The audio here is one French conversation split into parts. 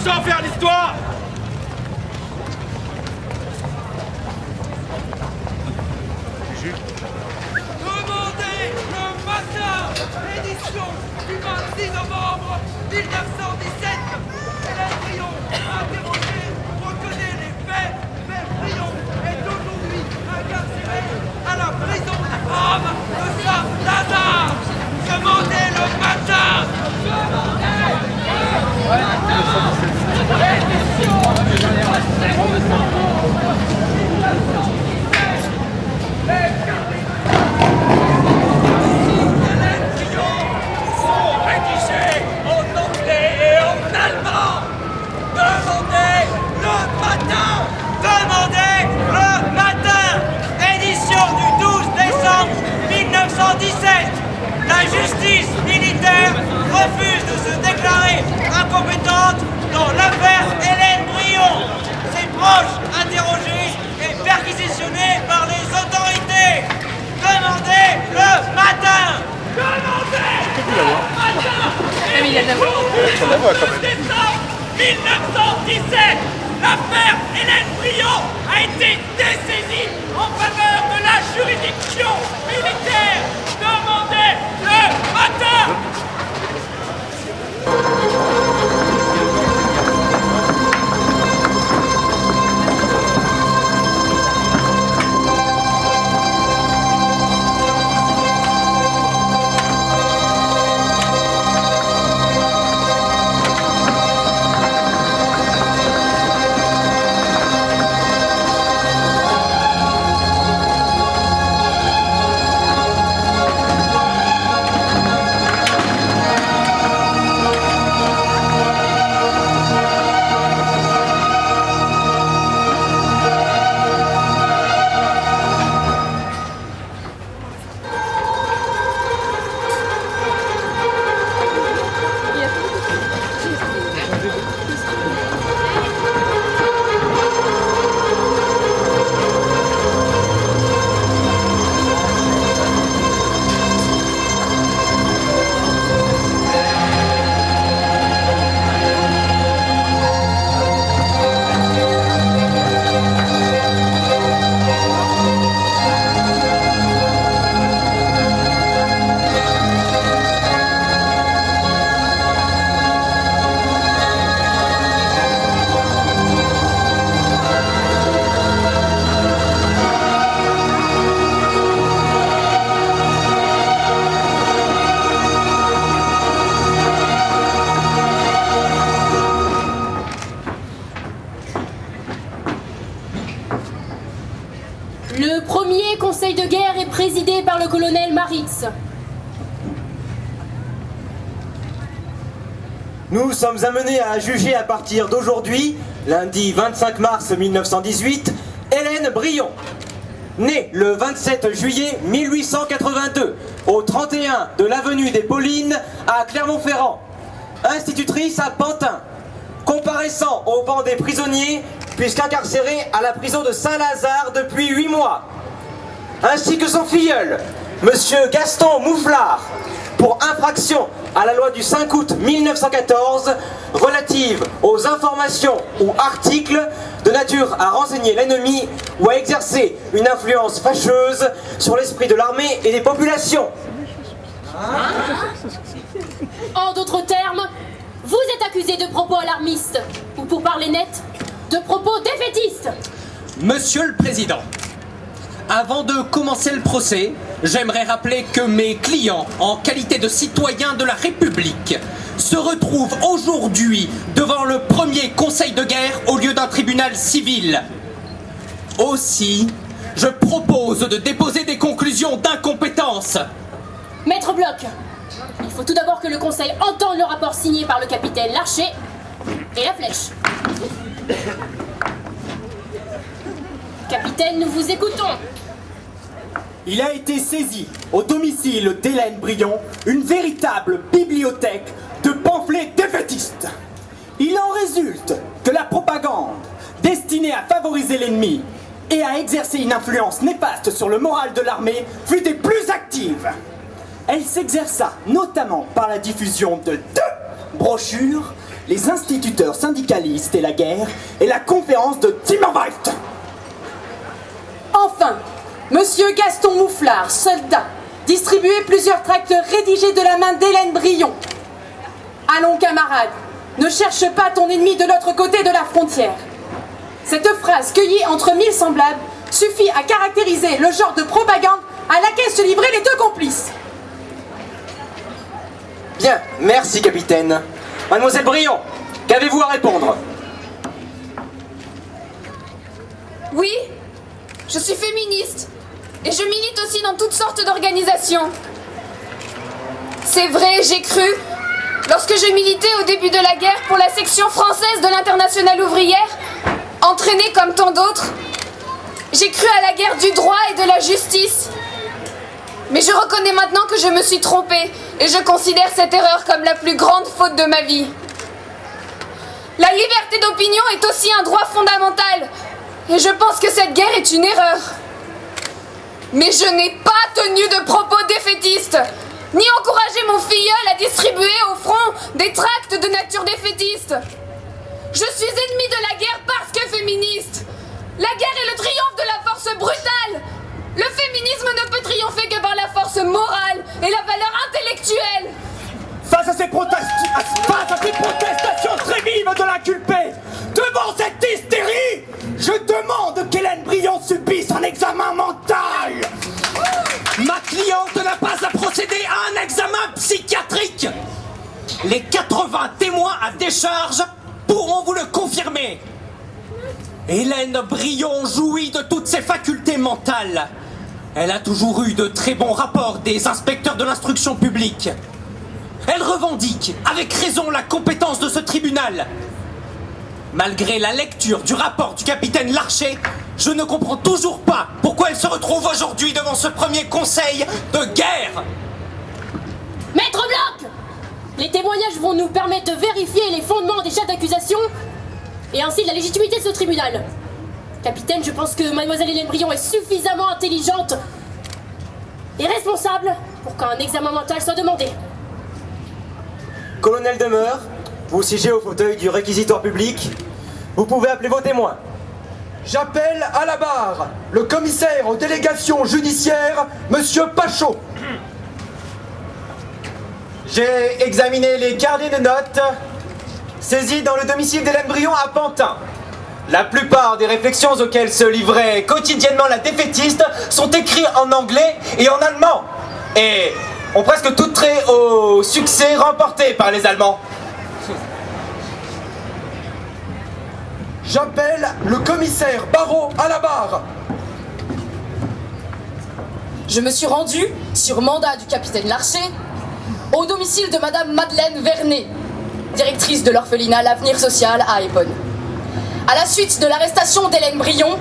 sans faire l'histoire. Demandez le matin, édition du 26 novembre 1917. Hélène Brion, interrogée, reconnaît les faits. Hélène Brion est aujourd'hui incarcérée à la prison de Rome de Saint-Lazare. Demandez le matin. Demandez le matin. Édition du 27 novembre 1917. Les rédigés en anglais et en allemand. Demandez le matin. Demandez le matin. Édition du 12 décembre 1917. La justice militaire refuse de se déclarer incompétente dans l'affaire Hélène Brion. Ses proches interrogés et perquisitionnés par les autorités. Demandez le matin. Demandez le matin. Et décembre 1917, l'affaire Hélène Brion a été dessaisie en faveur de la juridiction militaire. Demandez le matin. Le premier conseil de guerre est présidé par le colonel Maritz. Nous sommes amenés à juger à partir d'aujourd'hui, lundi 25 mars 1918, Hélène Brion, née le 27 juillet 1882, au 31 de l'avenue des Paulines à Clermont-Ferrand, institutrice à Pantin, comparaissant au banc des prisonniers puisqu'incarcérée à la prison de Saint-Lazare depuis 8 mois, ainsi que son filleul, monsieur Gaston Mouflard, pour infraction à la loi du 5 août 1914 relative aux informations ou articles de nature à renseigner l'ennemi ou à exercer une influence fâcheuse sur l'esprit de l'armée et des populations. En d'autres termes, vous êtes accusé de propos alarmistes, ou pour parler net, de propos défaitistes. Monsieur le Président, avant de commencer le procès, j'aimerais rappeler que mes clients, en qualité de citoyens de la République, se retrouvent aujourd'hui devant le premier conseil de guerre au lieu d'un tribunal civil. Aussi, je propose de déposer des conclusions d'incompétence. Maître Bloch, il faut tout d'abord que le conseil entende le rapport signé par le capitaine Larcher et la flèche. Capitaine, nous vous écoutons. Il a été saisi au domicile d'Hélène Brion une véritable bibliothèque de pamphlets défaitistes. Il en résulte que la propagande, destinée à favoriser l'ennemi et à exercer une influence néfaste sur le moral de l'armée, fut des plus actives. Elle s'exerça notamment par la diffusion de 2 brochures les instituteurs syndicalistes et la guerre et la conférence de Timmerwald. Enfin, Monsieur Gaston Mouflard, soldat, distribuait plusieurs tracts rédigés de la main d'Hélène Brion. Allons, camarades, ne cherche pas ton ennemi de l'autre côté de la frontière. Cette phrase cueillie entre mille semblables suffit à caractériser le genre de propagande à laquelle se livraient les deux complices. Bien, merci capitaine. Mademoiselle Brion, qu'avez-vous à répondre? Oui, je suis féministe et je milite aussi dans toutes sortes d'organisations. C'est vrai, j'ai cru, lorsque je militais au début de la guerre pour la section française de l'Internationale ouvrière, entraînée comme tant d'autres, j'ai cru à la guerre du droit et de la justice. Mais je reconnais maintenant que je me suis trompée et je considère cette erreur comme la plus grande faute de ma vie. La liberté d'opinion est aussi un droit fondamental et je pense que cette guerre est une erreur. Mais je n'ai pas tenu de propos défaitistes, ni encouragé mon filleul à distribuer au front des tracts de nature défaitiste. Je suis ennemie de la guerre parce que féministe. La guerre est le triomphe de la force brutale. Le féminisme ne peut triompher que par la force morale et la valeur intellectuelle. Face à ces protestations très vives de l'inculpé, devant cette hystérie, je demande qu'Hélène Brion subisse un examen mental. Ma cliente n'a pas à procéder à un examen psychiatrique. Les 80 témoins à décharge pourront vous le confirmer. Hélène Brion jouit de toutes ses facultés mentales. Elle a toujours eu de très bons rapports des inspecteurs de l'instruction publique. Elle revendique avec raison la compétence de ce tribunal. Malgré la lecture du rapport du capitaine Larcher, je ne comprends toujours pas pourquoi elle se retrouve aujourd'hui devant ce premier conseil de guerre. Maître Bloch! Les témoignages vont nous permettre de vérifier les fondements des chefs d'accusation et ainsi la légitimité de ce tribunal. Capitaine, je pense que mademoiselle Hélène Brion est suffisamment intelligente et responsable pour qu'un examen mental soit demandé. Colonel Demeure, vous siégez au fauteuil du réquisitoire public. Vous pouvez appeler vos témoins. J'appelle à la barre le commissaire aux délégations judiciaires, Monsieur Pachot. J'ai examiné les carnets de notes saisis dans le domicile d'Hélène Brion à Pantin. La plupart des réflexions auxquelles se livrait quotidiennement la défaitiste sont écrites en anglais et en allemand. Et ont presque toutes trait au succès remporté par les Allemands. J'appelle le commissaire Barrault à la barre. Je me suis rendu, sur mandat du capitaine Larcher, au domicile de Madame Madeleine Vernet, directrice de l'orphelinat L'Avenir Social à Eponne. À la suite de l'arrestation d'Hélène Brion,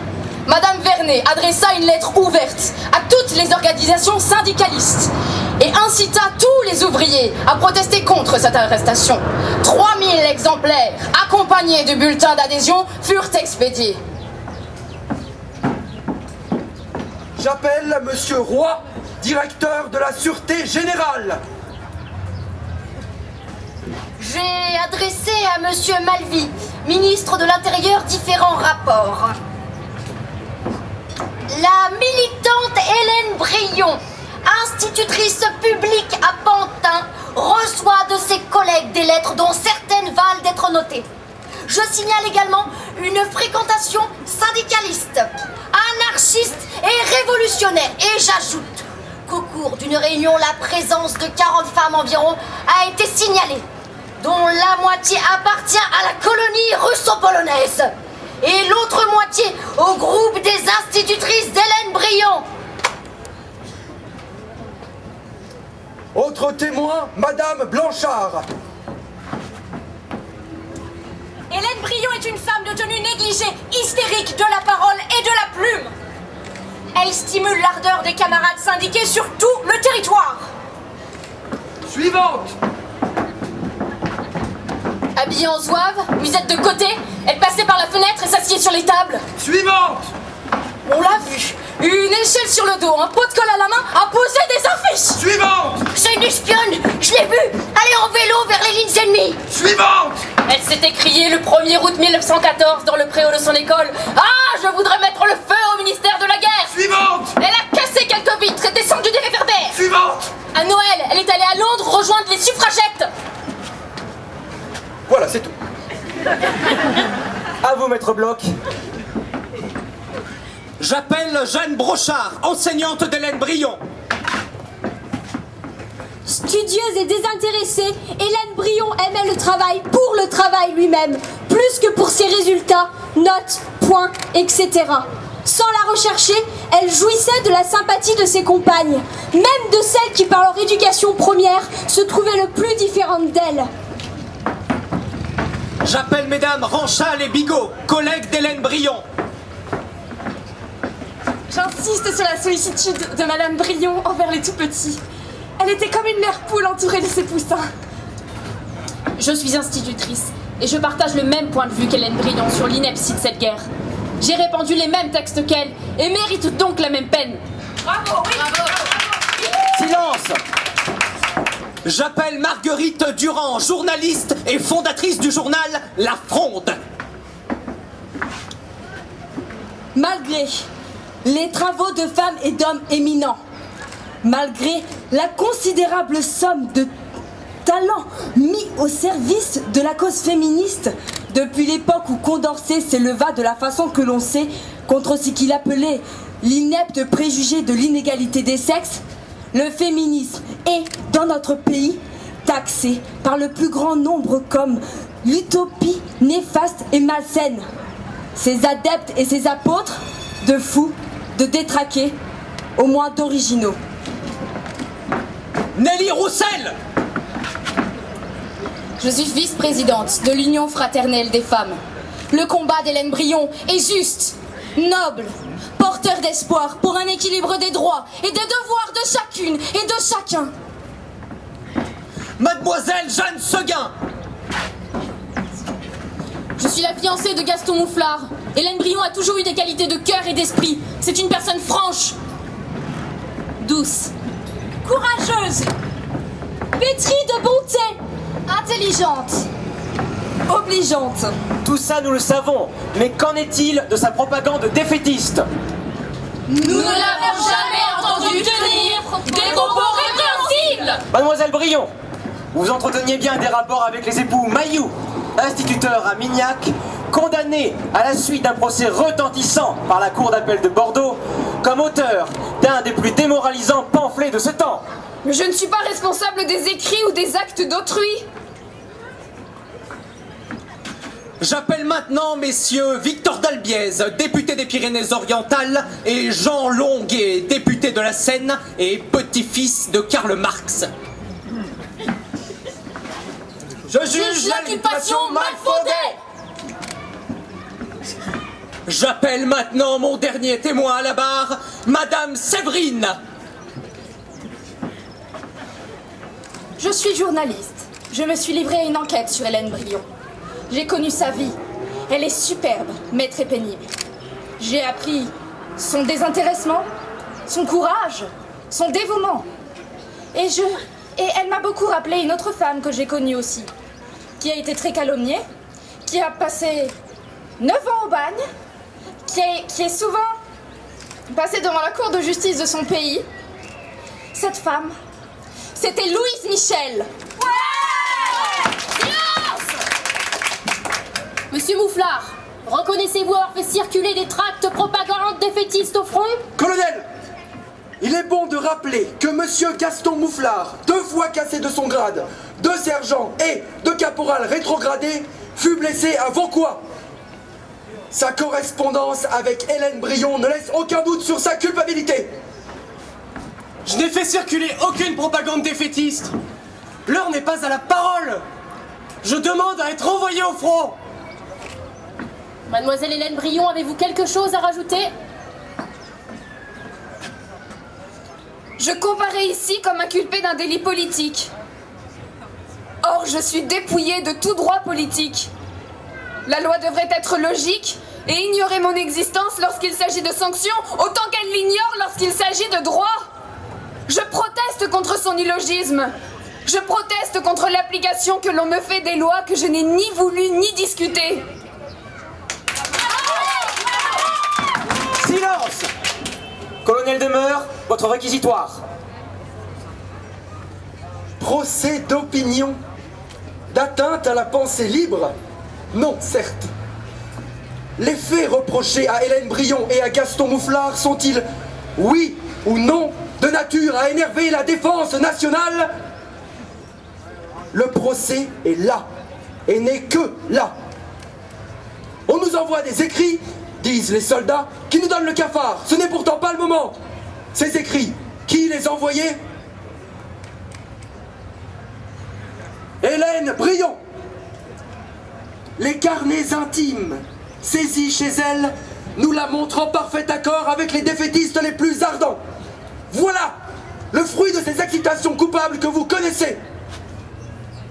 Madame Vernet adressa une lettre ouverte à toutes les organisations syndicalistes et incita tous les ouvriers à protester contre cette arrestation. 3000 exemplaires, accompagnés du bulletin d'adhésion, furent expédiés. J'appelle Monsieur Roy, directeur de la Sûreté Générale. J'ai adressé à Monsieur Malvy, ministre de l'Intérieur, différents rapports. La militante Hélène Brion, institutrice publique à Pantin, reçoit de ses collègues des lettres dont certaines valent d'être notées. Je signale également une fréquentation syndicaliste, anarchiste et révolutionnaire. Et j'ajoute qu'au cours d'une réunion, la présence de 40 femmes environ a été signalée, dont la moitié appartient à la colonie russo-polonaise et l'autre moitié au groupe des institutrices d'Hélène Brion. Autre témoin, Madame Blanchard. Hélène Brion est une femme de tenue négligée, hystérique de la parole et de la plume. Elle stimule l'ardeur des camarades syndiqués sur tout le territoire. Suivante. Habillée en zouave, musette de côté, elle passait par la fenêtre et s'assied sur les tables. Suivante. On l'a vue, une échelle sur le dos, un pot de colle à la main, à poser des affiches. Suivante. C'est une espionne, je l'ai vue, aller en vélo vers les lignes ennemies. Suivante. Elle s'est écriée le 1er août 1914 dans le préau de son école. Ah, je voudrais mettre le feu au ministère de la guerre. Suivante. Elle a cassé quelques vitres et descendu des réverbères. Suivante. À Noël, elle est allée à Londres rejoindre les suffragettes. Voilà, c'est tout. À vous, maître Bloch. J'appelle Jeanne Brochard, enseignante d'Hélène Brion. Studieuse et désintéressée, Hélène Brion aimait le travail pour le travail lui-même, plus que pour ses résultats, notes, points, etc. Sans la rechercher, elle jouissait de la sympathie de ses compagnes, même de celles qui, par leur éducation première, se trouvaient le plus différentes d'elle. J'appelle mesdames Ranchal et Bigot, collègues d'Hélène Brion. J'insiste sur la sollicitude de Madame Brion envers les tout-petits. Elle était comme une mère poule entourée de ses poussins. Je suis institutrice et je partage le même point de vue qu'Hélène Brion sur l'ineptie de cette guerre. J'ai répandu les mêmes textes qu'elle et mérite donc la même peine. Bravo, oui, bravo. Silence. J'appelle Marguerite Durand, journaliste et fondatrice du journal La Fronde. Malgré les travaux de femmes et d'hommes éminents, malgré la considérable somme de talents mis au service de la cause féministe, depuis l'époque où Condorcet s'éleva de la façon que l'on sait contre ce qu'il appelait l'inepte préjugé de l'inégalité des sexes, le féminisme est, dans notre pays, taxé par le plus grand nombre comme l'utopie néfaste et malsaine. Ses adeptes et ses apôtres, de fous, de détraqués, au moins d'originaux. Nelly Roussel. Je suis vice-présidente de l'Union fraternelle des femmes. Le combat d'Hélène Brion est juste, noble, porteur d'espoir pour un équilibre des droits et des devoirs de chacune et de chacun. Mademoiselle Jeanne Seguin. Je suis la fiancée de Gaston Mouflard. Hélène Brion a toujours eu des qualités de cœur et d'esprit. C'est une personne franche, douce, courageuse, pétrie de bonté, Intelligente. Obligeante. Tout ça, nous le savons. Mais qu'en est-il de sa propagande défaitiste? Nous ne l'avons jamais entendu tenir des propos répréhensibles. Mademoiselle Brion, vous entreteniez bien des rapports avec les époux Mailloux, instituteur à Mignac, condamné à la suite d'un procès retentissant par la Cour d'appel de Bordeaux, comme auteur d'un des plus démoralisants pamphlets de ce temps. Mais je ne suis pas responsable des écrits ou des actes d'autrui. J'appelle maintenant messieurs Victor Dalbiez, député des Pyrénées-Orientales, et Jean Longuet, député de la Seine et petit-fils de Karl Marx. Je juge l'occupation mal fondée. J'appelle maintenant mon dernier témoin à la barre, Madame Séverine. Je suis journaliste. Je me suis livrée à une enquête sur Hélène Brion. J'ai connu sa vie. Elle est superbe, mais très pénible. J'ai appris son désintéressement, son courage, son dévouement. Et elle m'a beaucoup rappelé une autre femme que j'ai connue aussi, qui a été très calomniée, qui a passé 9 ans au bagne, qui est souvent passée devant la cour de justice de son pays. Cette femme, c'était Louise Michel. Monsieur Mouflard, reconnaissez-vous avoir fait circuler des tracts propagandes défaitistes au front? Colonel, il est bon de rappeler que monsieur Gaston Mouflard, 2 fois cassé de son grade, de sergent et de caporal rétrogradé, fut blessé à Vauquois. Sa correspondance avec Hélène Brion ne laisse aucun doute sur sa culpabilité. Je n'ai fait circuler aucune propagande défaitiste. L'heure n'est pas à la parole. Je demande à être envoyé au front. Mademoiselle Hélène Brion, avez-vous quelque chose à rajouter? Je comparais ici comme inculpé d'un délit politique. Or, je suis dépouillée de tout droit politique. La loi devrait être logique, et ignorer mon existence lorsqu'il s'agit de sanctions, autant qu'elle l'ignore lorsqu'il s'agit de droit. Je proteste contre son illogisme. Je proteste contre l'application que l'on me fait des lois que je n'ai ni voulu ni discutées. Silence! Colonel Demeure, votre réquisitoire. Procès d'opinion, d'atteinte à la pensée libre? Non, certes. Les faits reprochés à Hélène Brion et à Gaston Mouflard sont-ils, oui ou non, de nature à énerver la défense nationale? Le procès est là, et n'est que là. On nous envoie des écrits, disent les soldats, qui nous donnent le cafard. Ce n'est pourtant pas le moment. Ces écrits, qui les envoyait? Hélène Brion. Les carnets intimes saisis chez elle nous la montrent en parfait accord avec les défaitistes les plus ardents. Voilà le fruit de ces excitations coupables que vous connaissez.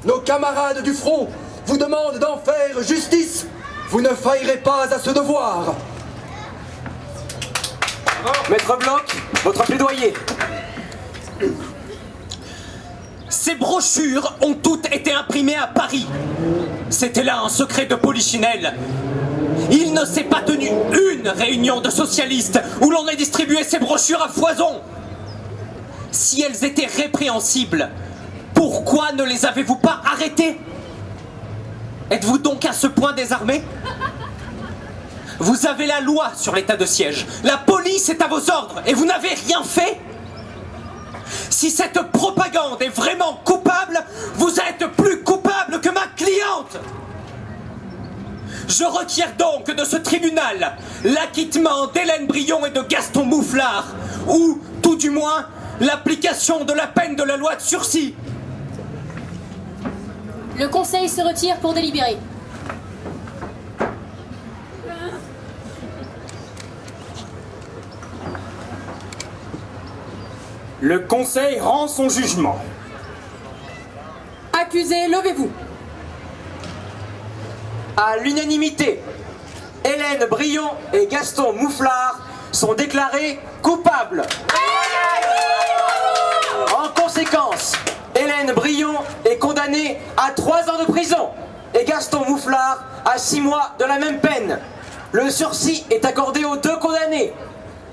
Nos camarades du front vous demandent d'en faire justice. Vous ne faillerez pas à ce devoir. Maître Bloch, votre plaidoyer. Ces brochures ont toutes été imprimées à Paris. C'était là un secret de polichinelle. Il ne s'est pas tenu une réunion de socialistes où l'on ait distribué ces brochures à foison. Si elles étaient répréhensibles, pourquoi ne les avez-vous pas arrêtées? Êtes-vous donc à ce point désarmés? Vous avez la loi sur l'état de siège. La police est à vos ordres et vous n'avez rien fait? Si cette propagande est vraiment coupable, vous êtes plus coupable que ma cliente. Je requiers donc de ce tribunal l'acquittement d'Hélène Brion et de Gaston Mouflard, ou, tout du moins, l'application de la peine de la loi de sursis. Le conseil se retire pour délibérer. Le conseil rend son jugement. Accusés, levez-vous. À l'unanimité, Hélène Brion et Gaston Mouflard sont déclarés coupables. En conséquence, Hélène Brion est condamnée à 3 ans de prison et Gaston Mouflard à 6 mois de la même peine. Le sursis est accordé aux 2 condamnés.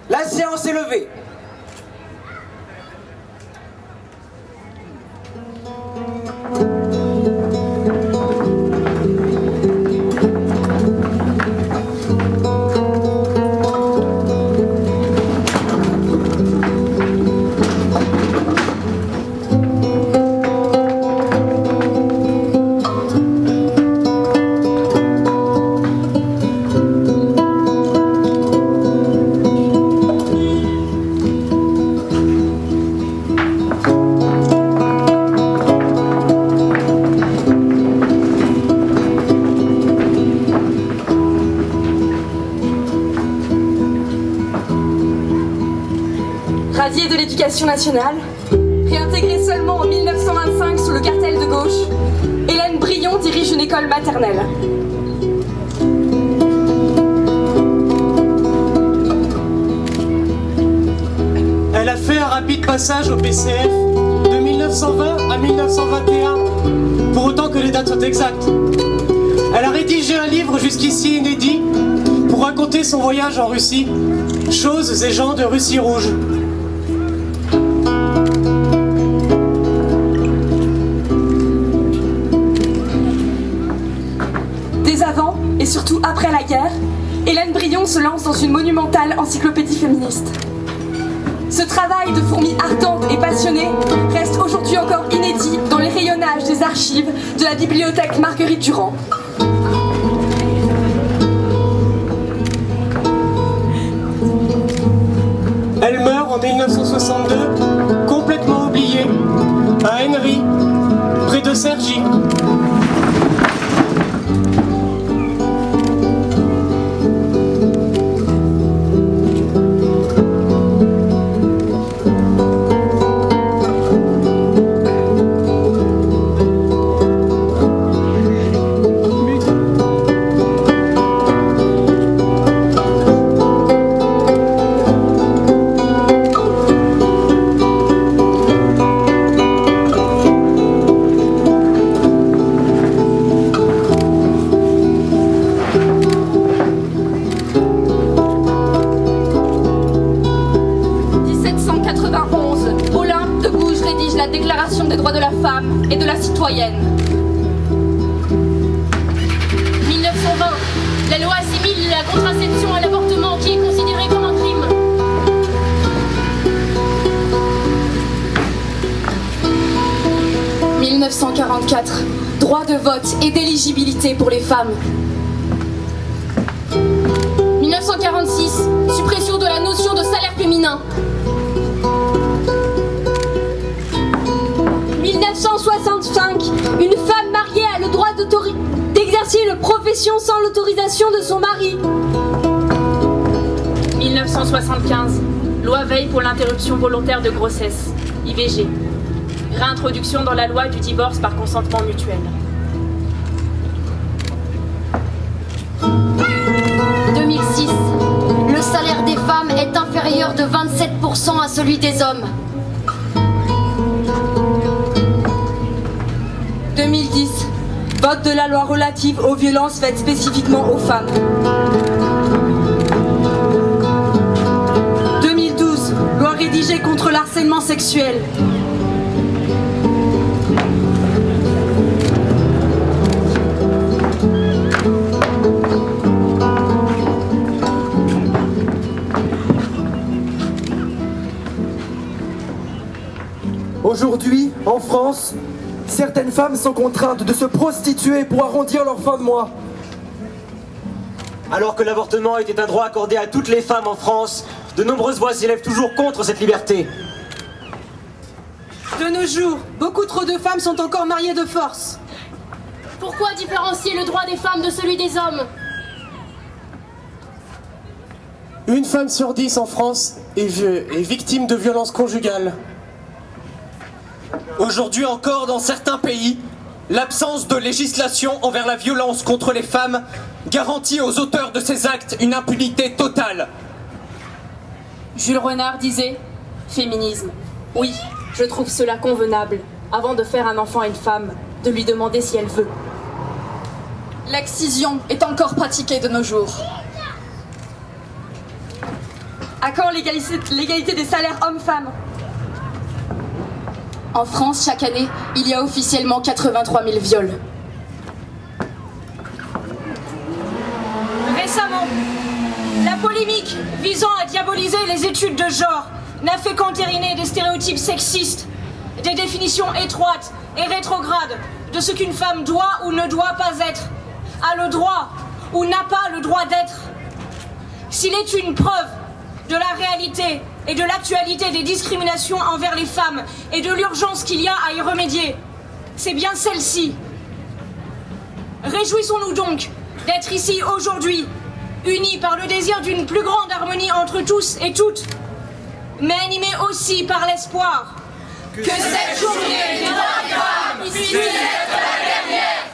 La séance est levée. Radiée de l'éducation nationale, réintégrée seulement en 1925 sous le cartel de gauche, Hélène Brion dirige une école maternelle. Elle a fait un rapide passage au PCF de 1920 à 1921, pour autant que les dates soient exactes. Elle a rédigé un livre jusqu'ici inédit pour raconter son voyage en Russie, Choses et gens de Russie rouge. Dès avant et surtout après la guerre, Hélène Brion se lance dans une monumentale encyclopédie féministe. Ce travail de fourmi ardente et passionnée reste aujourd'hui encore inédit dans les rayonnages des archives de la bibliothèque Marguerite Durand. Elle meurt en 1962, complètement oubliée, à Henry, près de Cergy. la Déclaration des droits de la femme et de la citoyenne. 1920, la loi assimile la contraception à l'avortement qui est considéré comme un crime. 1944, droit de vote et d'éligibilité pour les femmes. 1946, suppression de la notion de salaire féminin. 1965, une femme mariée a le droit d'exercer une profession sans l'autorisation de son mari. 1975, loi Veil pour l'interruption volontaire de grossesse, IVG. Réintroduction dans la loi du divorce par consentement mutuel. 2006, le salaire des femmes est inférieur de 27% à celui des hommes. 2010, vote de la loi relative aux violences faites spécifiquement aux femmes. 2012, loi rédigée contre l'harcèlement sexuel. 'Aujourd'hui, en France, certaines femmes sont contraintes de se prostituer pour arrondir leur fin de mois. Alors que l'avortement était un droit accordé à toutes les femmes en France, de nombreuses voix s'élèvent toujours contre cette liberté. De nos jours, beaucoup trop de femmes sont encore mariées de force. Pourquoi différencier le droit des femmes de celui des hommes? Une femme sur 10 en France est victime de violences conjugales. Aujourd'hui encore, dans certains pays, l'absence de législation envers la violence contre les femmes garantit aux auteurs de ces actes une impunité totale. Jules Renard disait « Féminisme. Oui, je trouve cela convenable, avant de faire un enfant à une femme, de lui demander si elle veut. » L'excision est encore pratiquée de nos jours. À quand l'égalité des salaires hommes-femmes? En France, chaque année, il y a officiellement 83 000 viols. Récemment, la polémique visant à diaboliser les études de genre n'a fait qu'entériner des stéréotypes sexistes, des définitions étroites et rétrogrades de ce qu'une femme doit ou ne doit pas être, a le droit ou n'a pas le droit d'être. S'il est une preuve de la réalité et de l'actualité des discriminations envers les femmes et de l'urgence qu'il y a à y remédier, c'est bien celle-ci. Réjouissons-nous donc d'être ici aujourd'hui, unis par le désir d'une plus grande harmonie entre tous et toutes, mais animés aussi par l'espoir que cette journée des droits des femmes puisse être la dernière.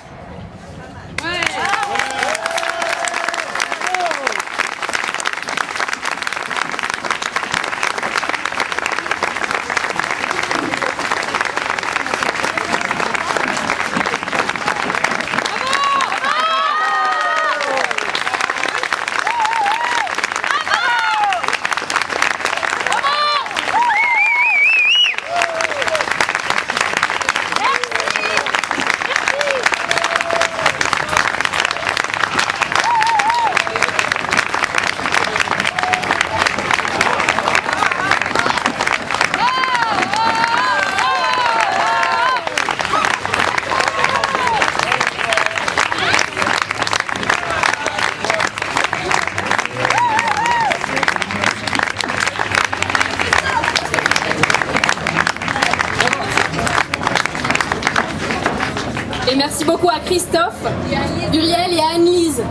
Et merci beaucoup à Christophe, Uriel et à Anne-Lise.